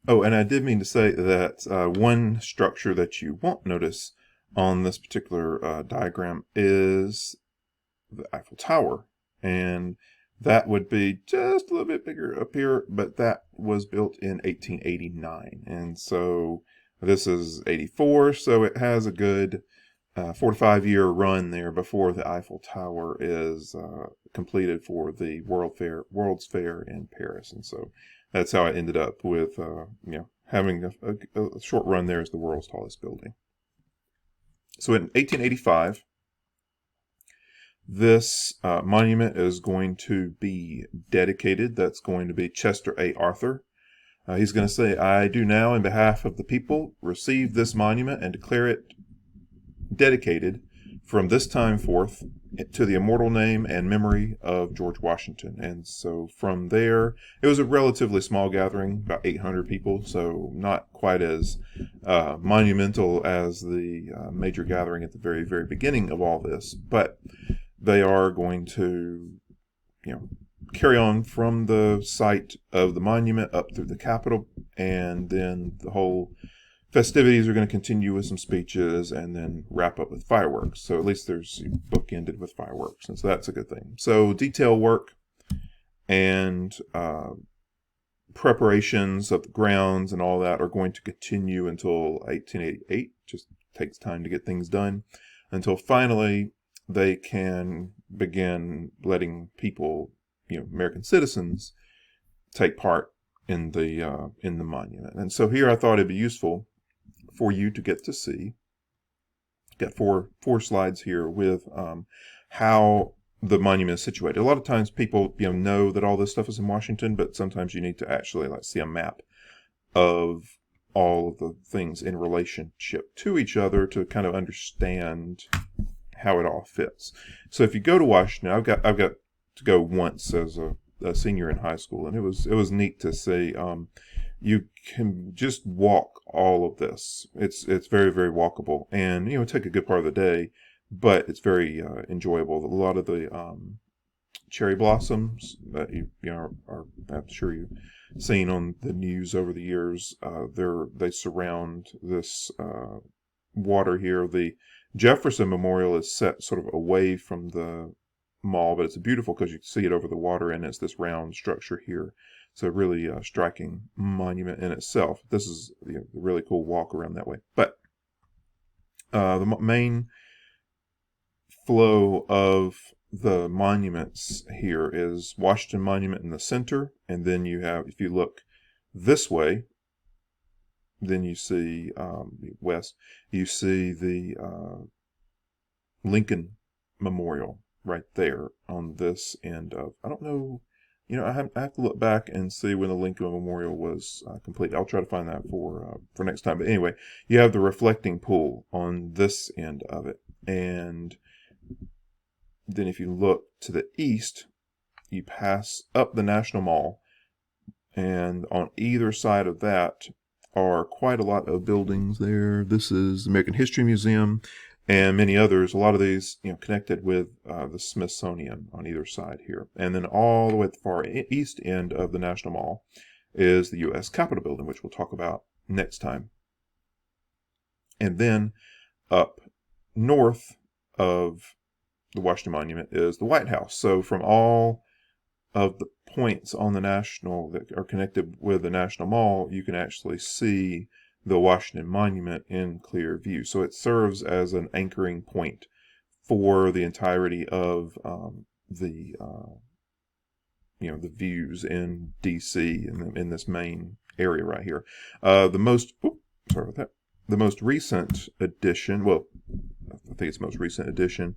Oh, and I did mean to say that one structure that you won't notice on this particular diagram is the Eiffel Tower. And that would be just a little bit bigger up here, but that was built in 1889. And so this is 84, so it has a good 4 to 5 year run there before the Eiffel Tower is completed for the World's Fair in Paris. And so that's how I ended up with, having a short run there as the world's tallest building. So in 1885, this monument is going to be dedicated. That's going to be Chester A. Arthur. He's going to say, "I do now, in behalf of the people, receive this monument and declare it dedicated from this time forth to the immortal name and memory of George Washington." And so from there, it was a relatively small gathering, about 800 people, so not quite as monumental as the major gathering at the very, very beginning of all this. But they are going to, carry on from the site of the monument up through the Capitol, and then the whole festivities are going to continue with some speeches and then wrap up with fireworks. So at least there's bookended with fireworks, and so that's a good thing. So detail work and preparations of the grounds and all that are going to continue until 1888. Just takes time to get things done until finally they can begin letting people, American citizens, take part in the monument. And so here I thought it'd be useful for you to get to see. Got four slides here with how the monument is situated. A lot of times people know that all this stuff is in Washington, but sometimes you need to actually see a map of all of the things in relationship to each other to kind of understand how it all fits. So if you go to Washington, I've got to go once as a senior in high school, and it was neat to see. You can just walk all of this. It's very, very walkable, and take a good part of the day, but it's very enjoyable. A lot of the cherry blossoms that I'm sure you've seen on the news over the years. They surround this water here. The Jefferson Memorial is set sort of away from the mall, but it's beautiful because you can see it over the water, and it's this round structure here. It's a really striking monument in itself. This is a really cool walk around that way. But the main flow of the monuments here is Washington Monument in the center, and then you have, if you look this way, then you see west, you see the Lincoln Memorial right there on this end of, I don't know, I have to look back and see when the Lincoln Memorial was complete. I'll try to find that for next time. But anyway, you have the reflecting pool on this end of it. And then if you look to the east, you pass up the National Mall. And on either side of that are quite a lot of buildings there. This is the American History Museum and many others. A lot of these, connected with the Smithsonian on either side here. And then all the way at the far east end of the National Mall is the U.S. Capitol building, which we'll talk about next time. And then up north of the Washington Monument is the White House. So from all of the points on the National that are connected with the National Mall, you can actually see the Washington Monument in clear view. So it serves as an anchoring point for the entirety of the views in D.C. in this main area right here. The most recent addition, well, I think it's most recent addition,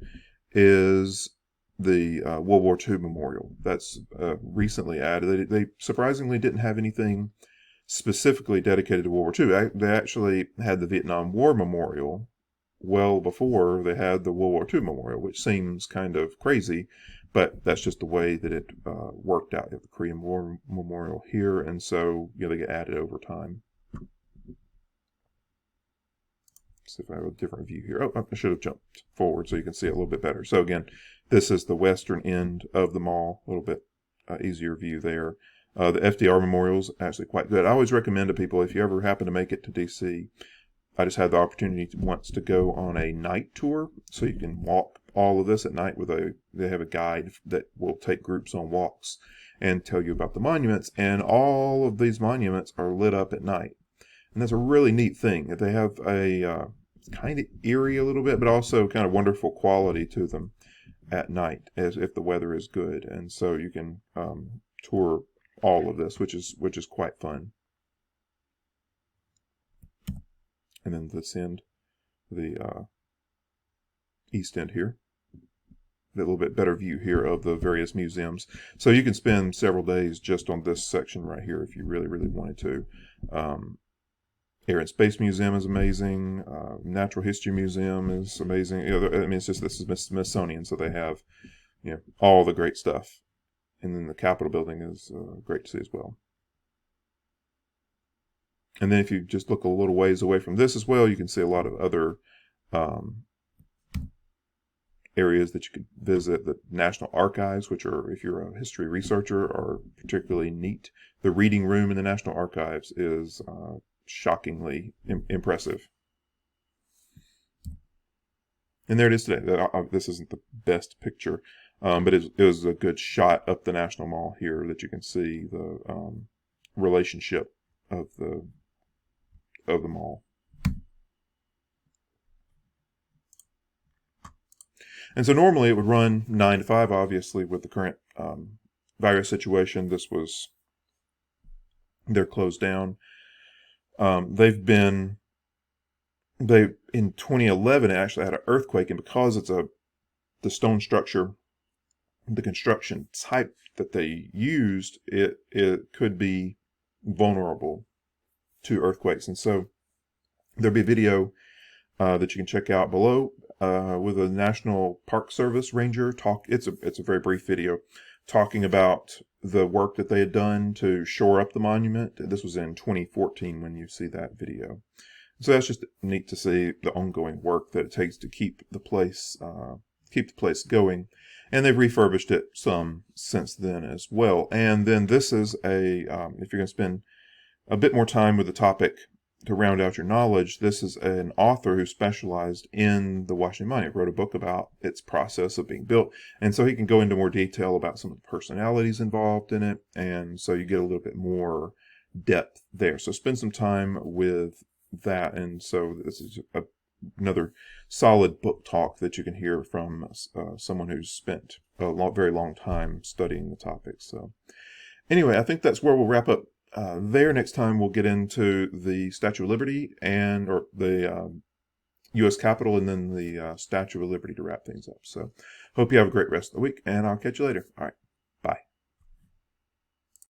is the World War II Memorial. That's recently added. They surprisingly didn't have anything specifically dedicated to World War II. They actually had the Vietnam War Memorial well before they had the World War II Memorial, which seems kind of crazy, but that's just the way that it worked out. You have the Korean War Memorial here, and so they get added over time. See if I have a different view here. Oh, I should have jumped forward so you can see it a little bit better. So again, this is the western end of the mall, a little bit easier view there. The FDR Memorial is actually quite good. I always recommend to people, if you ever happen to make it to DC, I just had the opportunity once to go on a night tour, so you can walk all of this at night they have a guide that will take groups on walks and tell you about the monuments, and all of these monuments are lit up at night. And that's a really neat thing. They have a kind of eerie a little bit, but also kind of wonderful quality to them at night, as if the weather is good. And so you can tour all of this, which is quite fun. And then this end, the east end here, a little bit better view here of the various museums. So you can spend several days just on this section right here if you really, really wanted to. Air and Space Museum is amazing. Natural History Museum is amazing. It's just, this is Smithsonian, so they have, all the great stuff. And then the Capitol building is great to see as well. And then if you just look a little ways away from this as well, you can see a lot of other areas that you could visit. The National Archives, which are, if you're a history researcher, are particularly neat. The reading room in the National Archives is shockingly impressive. And there it is today. This isn't the best picture, but it was a good shot up the National Mall here that you can see the relationship of the mall. And so normally it would run 9 to 5, obviously, with the current virus situation. They're closed down. In 2011, it actually had an earthquake, and because it's the stone structure, the construction type that they used, it could be vulnerable to earthquakes. And so there'll be a video that you can check out below with a National Park Service ranger talk. It's a very brief video talking about the work that they had done to shore up the monument. This was in 2014 when you see that video. So that's just neat to see the ongoing work that it takes to keep the place going. And they've refurbished it some since then as well. And then this is if you're going to spend a bit more time with the topic to round out your knowledge, this is an author who specialized in the Washington Monument, wrote a book about its process of being built. And so he can go into more detail about some of the personalities involved in it. And so you get a little bit more depth there. So spend some time with that. And so this is another solid book talk that you can hear from someone who's spent a very long time studying the topic. So anyway, I think that's where we'll wrap up there. Next time we'll get into the Statue of Liberty or the U.S. Capitol, and then the Statue of Liberty to wrap things up. So hope you have a great rest of the week, and I'll catch you later. All right.